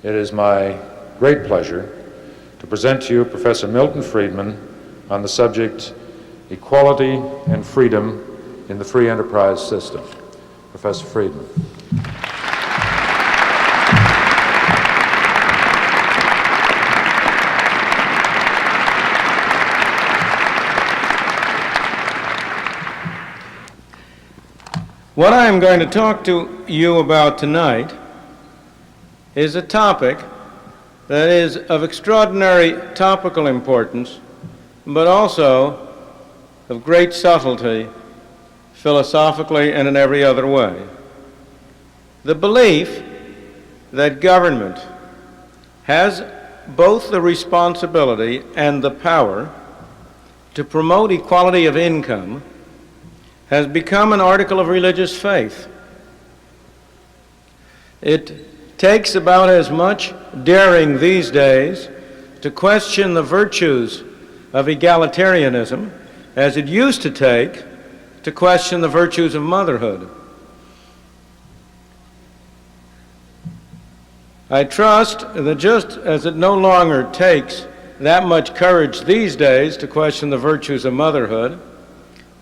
it is my great pleasure to present to you Professor Milton Friedman on the subject Equality and Freedom in the Free Enterprise System. Professor Friedman. What I am going to talk to you about tonight is a topic that is of extraordinary topical importance, but also of great subtlety, philosophically and in every other way. The belief that government has both the responsibility and the power to promote equality of income has become an article of religious faith. It takes about as much daring these days to question the virtues of egalitarianism as it used to take to question the virtues of motherhood. I trust that just as it no longer takes that much courage these days to question the virtues of motherhood,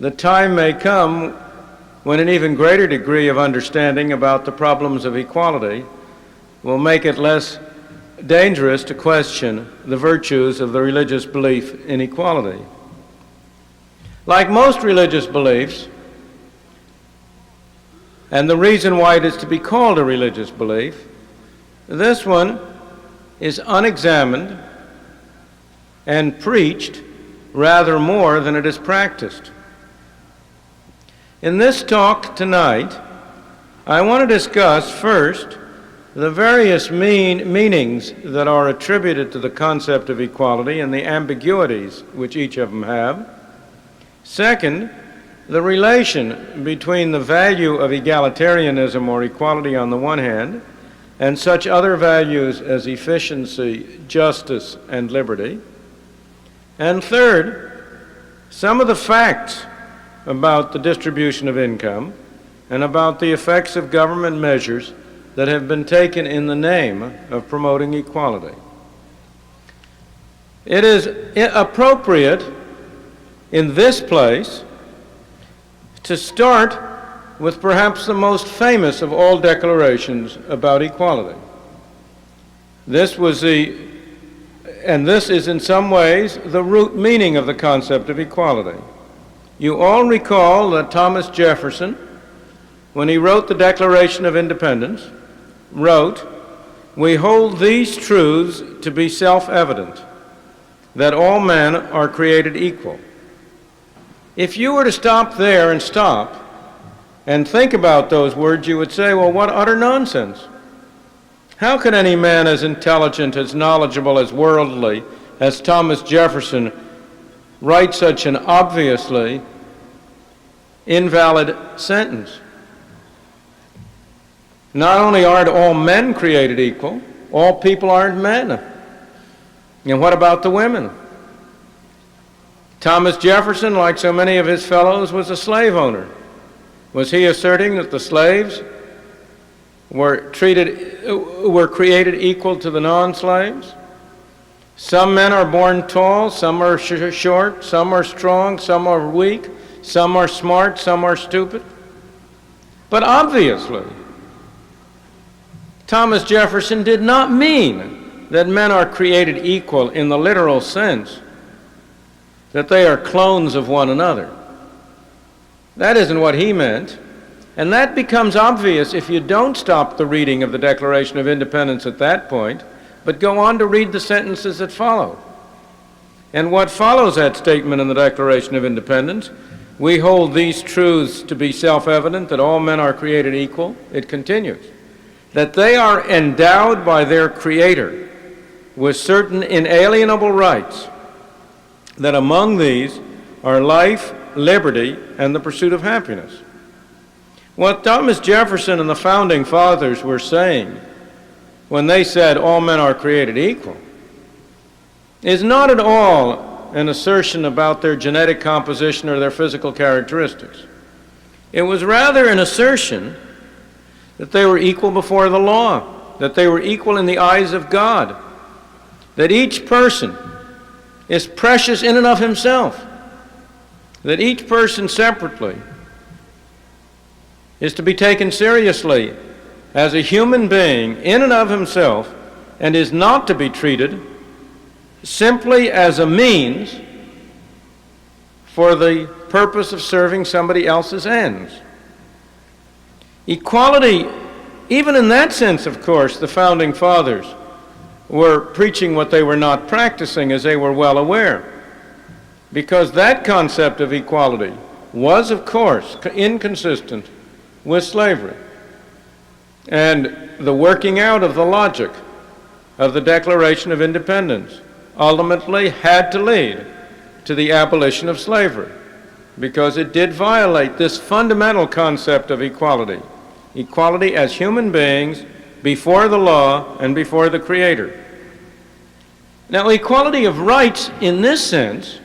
the time may come when an even greater degree of understanding about the problems of equality will make it less dangerous to question the virtues of the religious belief in equality. Like most religious beliefs, and the reason why it is to be called a religious belief, this one is unexamined and preached rather more than it is practiced. In this talk tonight, I want to discuss first the various meanings that are attributed to the concept of equality and the ambiguities which each of them have. Second, the relation between the value of egalitarianism or equality on the one hand and such other values as efficiency, justice, and liberty. And third, some of the facts about the distribution of income and about the effects of government measures that have been taken in the name of promoting equality. It is appropriate in this place to start with perhaps the most famous of all declarations about equality. This is in some ways the root meaning of the concept of equality. You all recall that Thomas Jefferson, when he wrote the Declaration of Independence, wrote, "We hold these truths to be self-evident, that all men are created equal." If you were to stop there and think about those words, you would say, well, what utter nonsense. How could any man as intelligent, as knowledgeable, as worldly as Thomas Jefferson write such an obviously invalid sentence? Not only aren't all men created equal, all people aren't men. And what about the women? Thomas Jefferson, like so many of his fellows, was a slave owner. Was he asserting that the slaves were created equal to the non-slaves? Some men are born tall, some are short, some are strong, some are weak, some are smart, some are stupid. But obviously, Thomas Jefferson did not mean that men are created equal in the literal sense, that they are clones of one another. That isn't what he meant. And that becomes obvious if you don't stop the reading of the Declaration of Independence at that point, but go on to read the sentences that follow. And what follows that statement in the Declaration of Independence, "We hold these truths to be self-evident, that all men are created equal," it continues, "that they are endowed by their Creator with certain inalienable rights, that among these are life, liberty, and the pursuit of happiness." What Thomas Jefferson and the Founding Fathers were saying when they said all men are created equal is not at all an assertion about their genetic composition or their physical characteristics. It was rather an assertion that they were equal before the law, that they were equal in the eyes of God, that each person is precious in and of himself, that each person separately is to be taken seriously as a human being in and of himself, and is not to be treated simply as a means for the purpose of serving somebody else's ends. Equality, even in that sense, of course, the Founding Fathers were preaching what they were not practicing, as they were well aware, because that concept of equality was, of course, inconsistent with slavery. And the working out of the logic of the Declaration of Independence ultimately had to lead to the abolition of slavery, because it did violate this fundamental concept of equality. Equality as human beings before the law and before the Creator. Now, equality of rights in this sense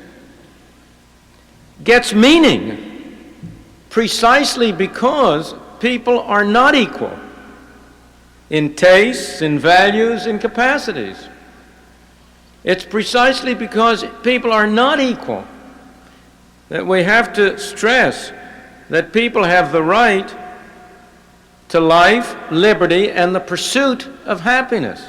gets meaning precisely because people are not equal in tastes, in values, in capacities. It's precisely because people are not equal that we have to stress that people have the right to life, liberty, and the pursuit of happiness.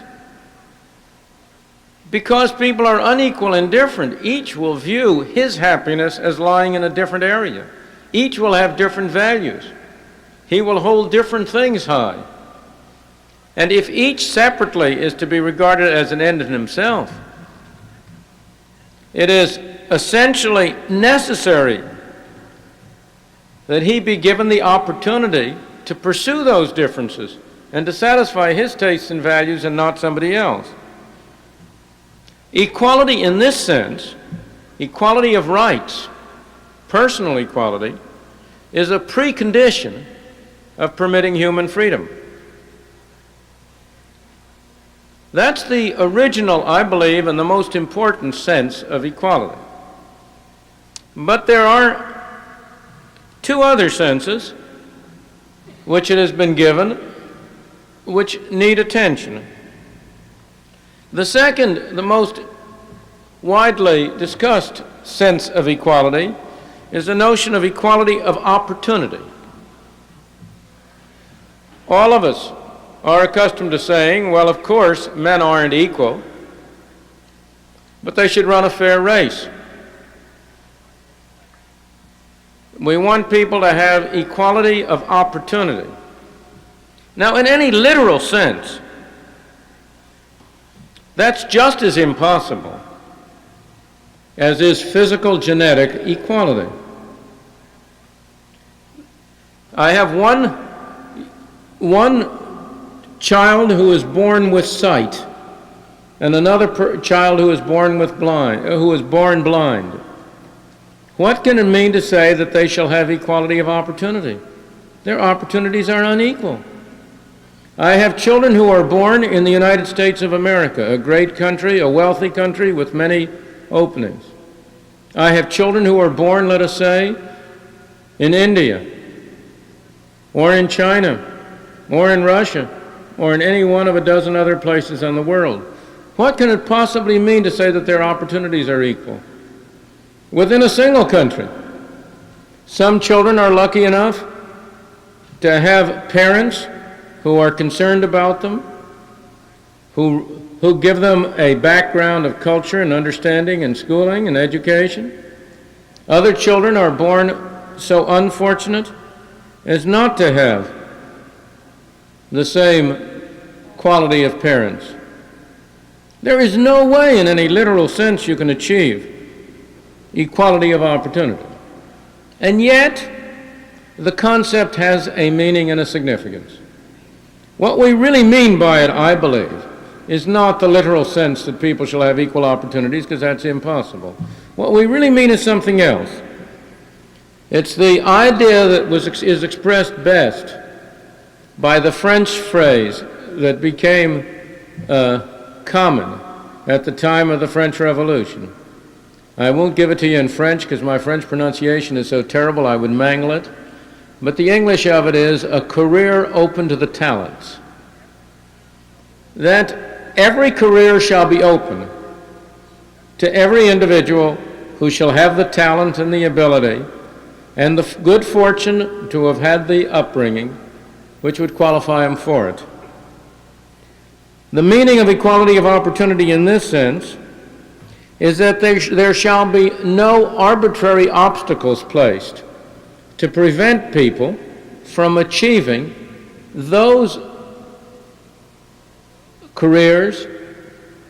Because people are unequal and different, each will view his happiness as lying in a different area. Each will have different values. He will hold different things high. And if each separately is to be regarded as an end in himself, it is essentially necessary that he be given the opportunity to pursue those differences and to satisfy his tastes and values and not somebody else. Equality in this sense, equality of rights, personal equality, is a precondition of permitting human freedom. That's the original, I believe, and the most important sense of equality. But there are two other senses which it has been given, which need attention. The second, the most widely discussed sense of equality is the notion of equality of opportunity. All of us are accustomed to saying, well, of course, men aren't equal, but they should run a fair race. We want people to have equality of opportunity. Now, in any literal sense, that's just as impossible as is physical genetic equality. I have one child who is born with sight, and another child who is born blind. What can it mean to say that they shall have equality of opportunity? Their opportunities are unequal. I have children who are born in the United States of America, a great country, a wealthy country with many openings. I have children who are born, let us say, in India, or in China, or in Russia, or in any one of a dozen other places in the world. What can it possibly mean to say that their opportunities are equal? Within a single country, some children are lucky enough to have parents who are concerned about them, who give them a background of culture and understanding and schooling and education. Other children are born so unfortunate as not to have the same quality of parents. There is no way in any literal sense you can achieve equality of opportunity. And yet, the concept has a meaning and a significance. What we really mean by it, I believe, is not the literal sense that people shall have equal opportunities, because that's impossible. What we really mean is something else. It's the idea that is expressed best by the French phrase that became common at the time of the French Revolution. I won't give it to you in French because my French pronunciation is so terrible I would mangle it. But the English of it is a career open to the talents. that every career shall be open to every individual who shall have the talent and the ability and the good fortune to have had the upbringing which would qualify him for it. The meaning of equality of opportunity in this sense is that there shall be no arbitrary obstacles placed to prevent people from achieving those careers,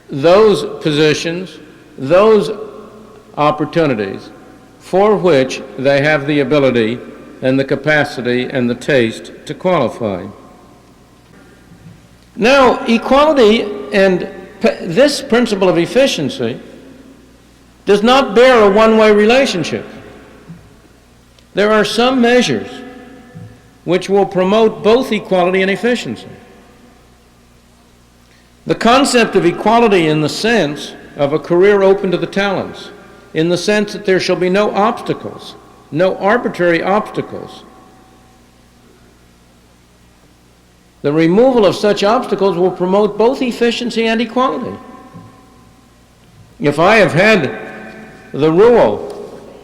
those positions, those opportunities for which they have the ability and the capacity and the taste to qualify. Now, equality and this principle of efficiency does not bear a one-way relationship. There are some measures which will promote both equality and efficiency. The concept of equality in the sense of a career open to the talents, in the sense that there shall be no obstacles, no arbitrary obstacles. The removal of such obstacles will promote both efficiency and equality. If I have had the rule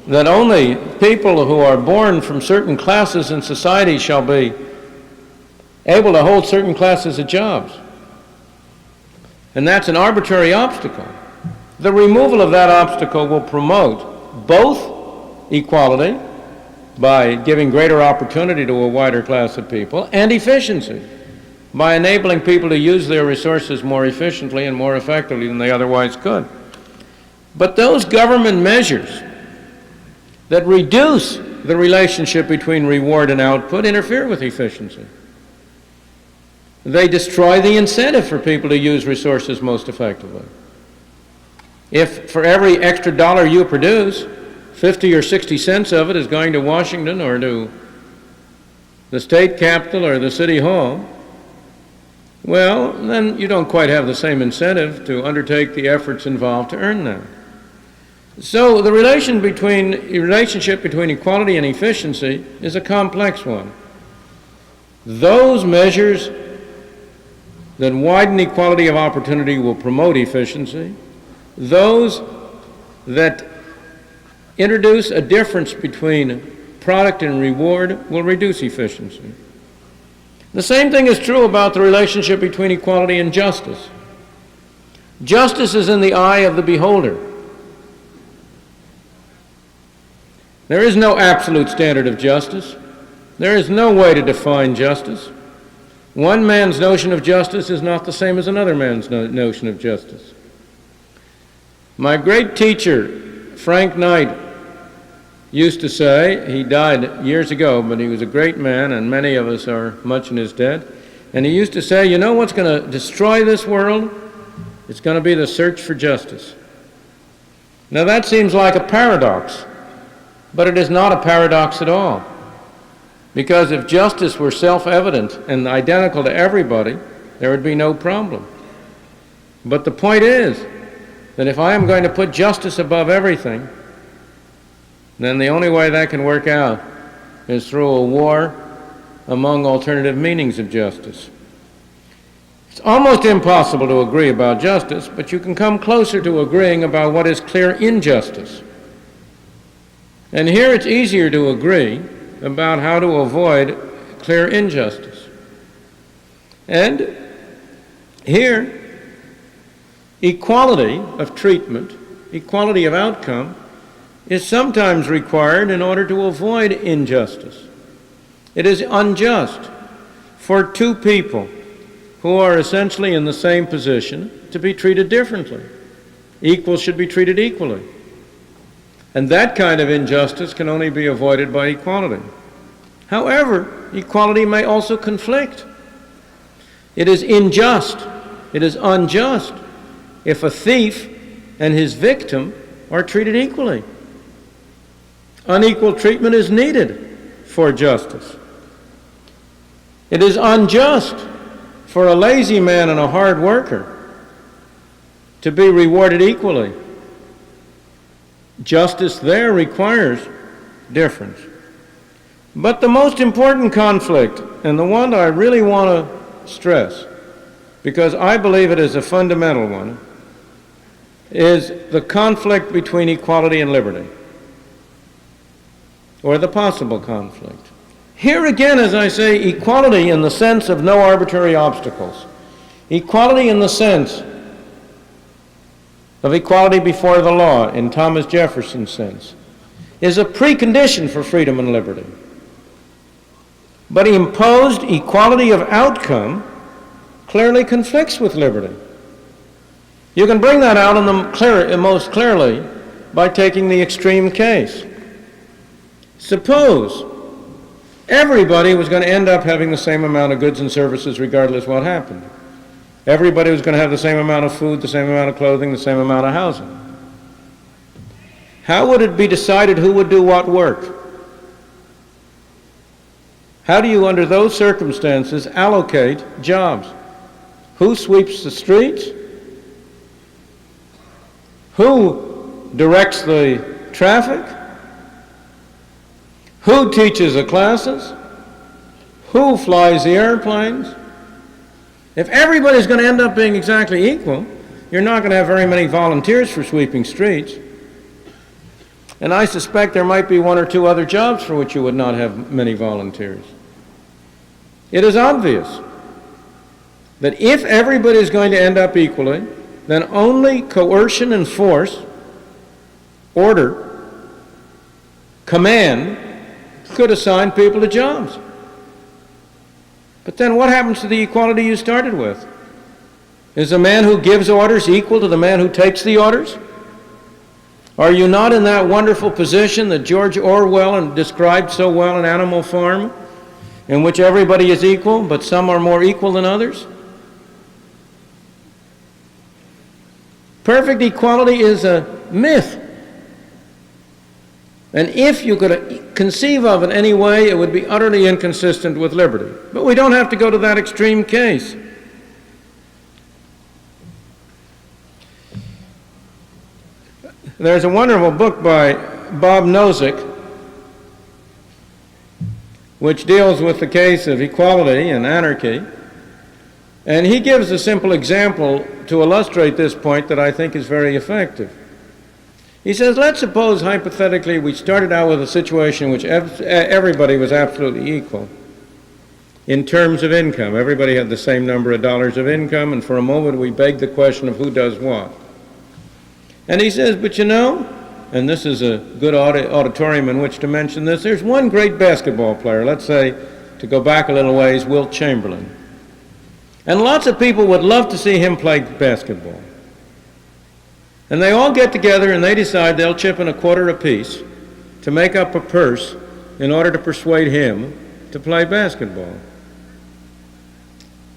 that only people who are born from certain classes in society shall be able to hold certain classes of jobs, and that's an arbitrary obstacle, the removal of that obstacle will promote both equality by giving greater opportunity to a wider class of people, and efficiency by enabling people to use their resources more efficiently and more effectively than they otherwise could. But those government measures that reduce the relationship between reward and output interfere with efficiency. They destroy the incentive for people to use resources most effectively. If for every extra dollar you produce, 50 or 60 cents of it is going to Washington or to the state capitol or the city hall, well, then you don't quite have the same incentive to undertake the efforts involved to earn that. So the relationship between equality and efficiency is a complex one. Those measures that widen equality of opportunity will promote efficiency. Those that introduce a difference between product and reward will reduce efficiency. The same thing is true about the relationship between equality and justice. Justice is in the eye of the beholder. There is no absolute standard of justice. There is no way to define justice. One man's notion of justice is not the same as another man's notion of justice. My great teacher, Frank Knight, used to say, he died years ago, but he was a great man, and many of us are much in his debt, and he used to say, you know what's going to destroy this world? It's going to be the search for justice. Now that seems like a paradox, but it is not a paradox at all. Because if justice were self-evident and identical to everybody, there would be no problem. But the point is that if I am going to put justice above everything, then the only way that can work out is through a war among alternative meanings of justice. It's almost impossible to agree about justice, but you can come closer to agreeing about what is clear injustice. And here it's easier to agree about how to avoid clear injustice. And here, equality of treatment, equality of outcome, is sometimes required in order to avoid injustice. It is unjust for two people who are essentially in the same position to be treated differently. Equals should be treated equally. And that kind of injustice can only be avoided by equality. However, equality may also conflict. It is unjust if a thief and his victim are treated equally. Unequal treatment is needed for justice. It is unjust for a lazy man and a hard worker to be rewarded equally. Justice there requires difference. But the most important conflict, and the one I really want to stress because I believe it is a fundamental one, is the conflict between equality and liberty, or the possible conflict. Here again, as I say, equality in the sense of no arbitrary obstacles. Equality in the sense of equality before the law, in Thomas Jefferson's sense, is a precondition for freedom and liberty. But imposed equality of outcome clearly conflicts with liberty. You can bring that out most clearly by taking the extreme case. Suppose everybody was going to end up having the same amount of goods and services regardless what happened. Everybody was going to have the same amount of food, the same amount of clothing, the same amount of housing. How would it be decided who would do what work? How do you, under those circumstances, allocate jobs? Who sweeps the streets? Who directs the traffic? Who teaches the classes? Who flies the airplanes? If everybody's going to end up being exactly equal, you're not going to have very many volunteers for sweeping streets. And I suspect there might be one or two other jobs for which you would not have many volunteers. It is obvious that if everybody is going to end up equally, then only coercion and force, order, command, could assign people to jobs. But then what happens to the equality you started with? Is the man who gives orders equal to the man who takes the orders? Are you not in that wonderful position that George Orwell described so well in Animal Farm, in which everybody is equal, but some are more equal than others? Perfect equality is a myth. And if you could conceive of it any way, it would be utterly inconsistent with liberty. But we don't have to go to that extreme case. There's a wonderful book by Bob Nozick which deals with the case of equality and anarchy. And he gives a simple example to illustrate this point that I think is very effective. He says, let's suppose hypothetically we started out with a situation in which everybody was absolutely equal in terms of income. Everybody had the same number of dollars of income, and for a moment we begged the question of who does what. And he says, but you know, and this is a good auditorium in which to mention this, there's one great basketball player, let's say, to go back a little ways, Wilt Chamberlain. And lots of people would love to see him play basketball. And they all get together and they decide they'll chip in a quarter apiece to make up a purse in order to persuade him to play basketball.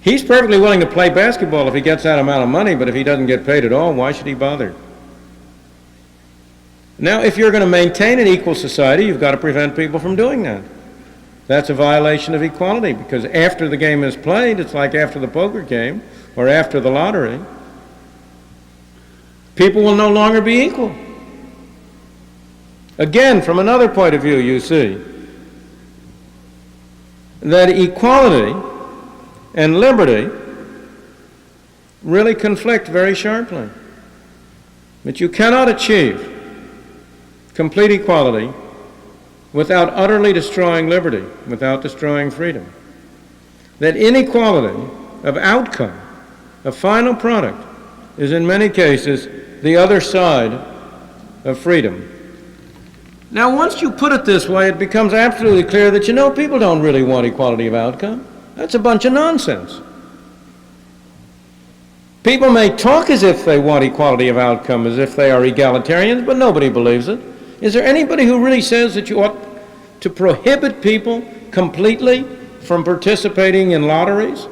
He's perfectly willing to play basketball if he gets that amount of money, but if he doesn't get paid at all, why should he bother? Now, if you're going to maintain an equal society, you've got to prevent people from doing that. That's a violation of equality, because after the game is played, it's like after the poker game or after the lottery. People will no longer be equal. Again, from another point of view, you see that equality and liberty really conflict very sharply. But you cannot achieve complete equality without utterly destroying liberty, without destroying freedom. That inequality of outcome, of final product, is in many cases the other side of freedom. Now, once you put it this way, it becomes absolutely clear that, you know, people don't really want equality of outcome. That's a bunch of nonsense. People may talk as if they want equality of outcome, as if they are egalitarians, but nobody believes it. Is there anybody who really says that you ought to prohibit people completely from participating in lotteries?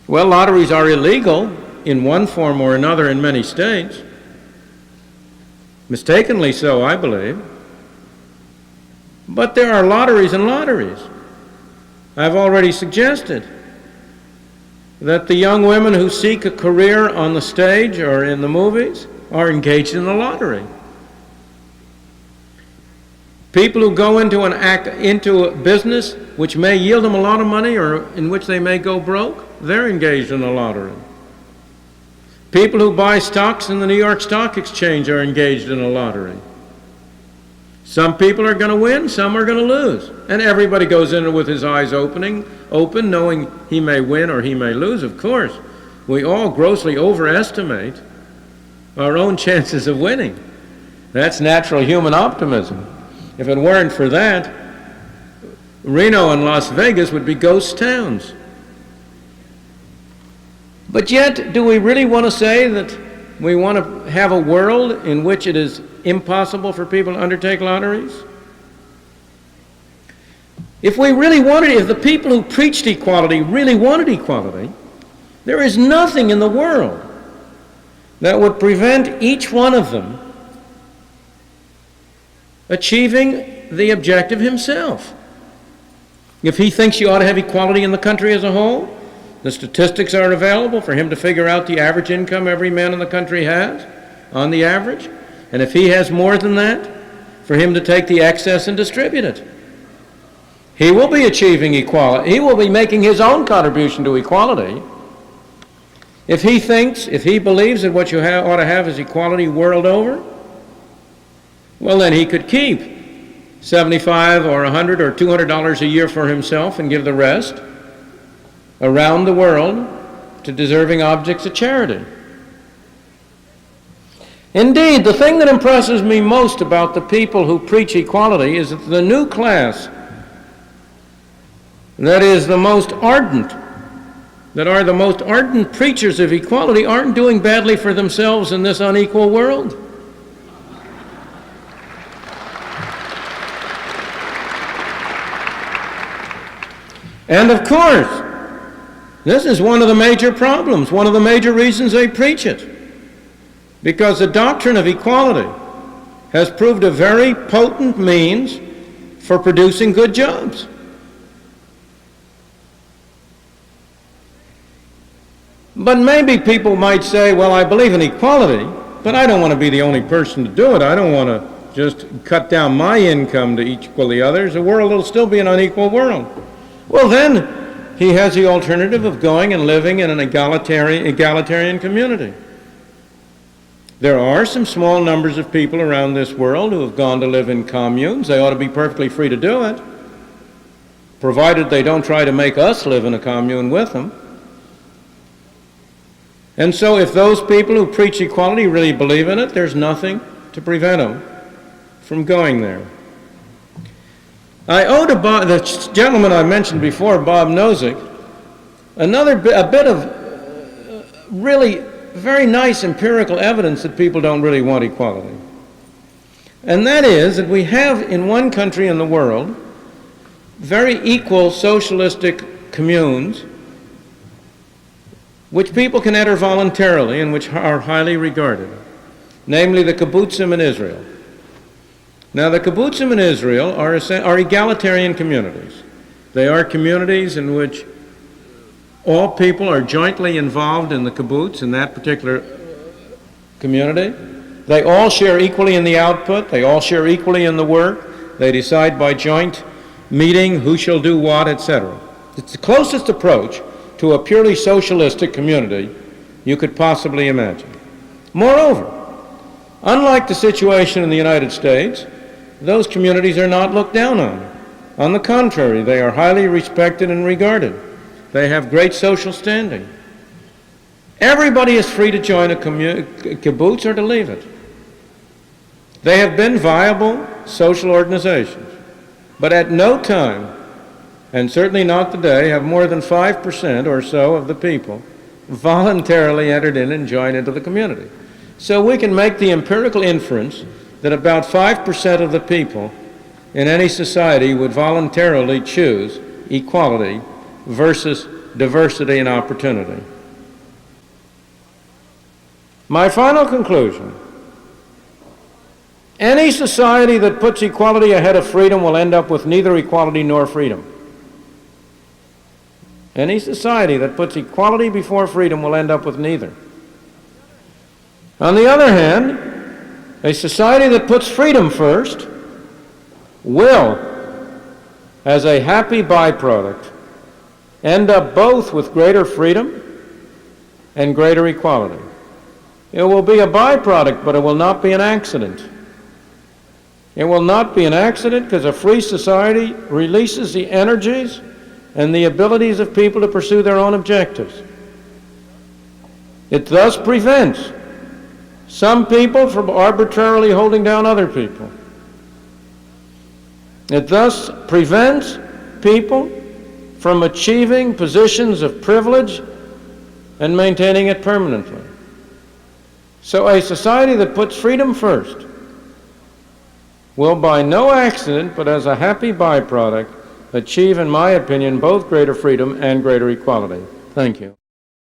Well, lotteries are illegal in one form or another in many states. Mistakenly so, I believe. But there are lotteries and lotteries. I've already suggested that the young women who seek a career on the stage or in the movies are engaged in a lottery. People who go into a business which may yield them a lot of money or in which they may go broke they're engaged in a lottery. People who buy stocks in the New York Stock Exchange are engaged in a lottery. Some people are going to win, some are going to lose. And everybody goes in with his eyes open, knowing he may win or he may lose, of course. We all grossly overestimate our own chances of winning. That's natural human optimism. If it weren't for that, Reno and Las Vegas would be ghost towns. But yet, do we really want to say that we want to have a world in which it is impossible for people to undertake lotteries? If we really wanted, if the people who preached equality really wanted equality, there is nothing in the world that would prevent each one of them achieving the objective himself. If he thinks you ought to have equality in the country as a whole, the statistics are available for him to figure out the average income every man in the country has, on the average. And if he has more than that, for him to take the excess and distribute it. He will be achieving equality. He will be making his own contribution to equality. If he believes that what you ought to have is equality world over, well, then he could keep $75 or $100 or $200 a year for himself and give the rest around the world to deserving objects of charity. Indeed, the thing that impresses me most about the people who preach equality is that the new class that is the most ardent, that are the most ardent preachers of equality, aren't doing badly for themselves in this unequal world. And of course, this is one of the major problems, one of the major reasons they preach it. Because the doctrine of equality has proved a very potent means for producing good jobs. But maybe people might say, well, I believe in equality, but I don't want to be the only person to do it. I don't want to just cut down my income to equal the others. The world will still be an unequal world. Well, then he has the alternative of going and living in an egalitarian community. There are some small numbers of people around this world who have gone to live in communes. They ought to be perfectly free to do it, provided they don't try to make us live in a commune with them. And so if those people who preach equality really believe in it, there's nothing to prevent them from going there. I owe to the gentleman I mentioned before, Bob Nozick, a bit of really very nice empirical evidence that people don't really want equality. And that is that we have in one country in the world very equal socialistic communes which people can enter voluntarily and which are highly regarded, namely the kibbutzim in Israel. Now, the kibbutzim in Israel are egalitarian communities. They are communities in which all people are jointly involved in the kibbutz, in that particular community. They all share equally in the output. They all share equally in the work. They decide by joint meeting who shall do what, etc. It's the closest approach to a purely socialistic community you could possibly imagine. Moreover, unlike the situation in the United States, those communities are not looked down on. On the contrary, they are highly respected and regarded. They have great social standing. Everybody is free to join a kibbutz or to leave it. They have been viable social organizations, but at no time, and certainly not today, have more than 5% or so of the people voluntarily entered in and joined into the community. So we can make the empirical inference that about 5% of the people in any society would voluntarily choose equality versus diversity and opportunity. My final conclusion: any society that puts equality ahead of freedom will end up with neither equality nor freedom. Any society that puts equality before freedom will end up with neither. On the other hand, a society that puts freedom first will, as a happy byproduct, end up both with greater freedom and greater equality. It will be a byproduct, but it will not be an accident. It will not be an accident because a free society releases the energies and the abilities of people to pursue their own objectives. It thus prevents some people from arbitrarily holding down other people. It thus prevents people from achieving positions of privilege and maintaining it permanently. So a society that puts freedom first will by no accident, but as a happy byproduct, achieve, in my opinion, both greater freedom and greater equality. Thank you.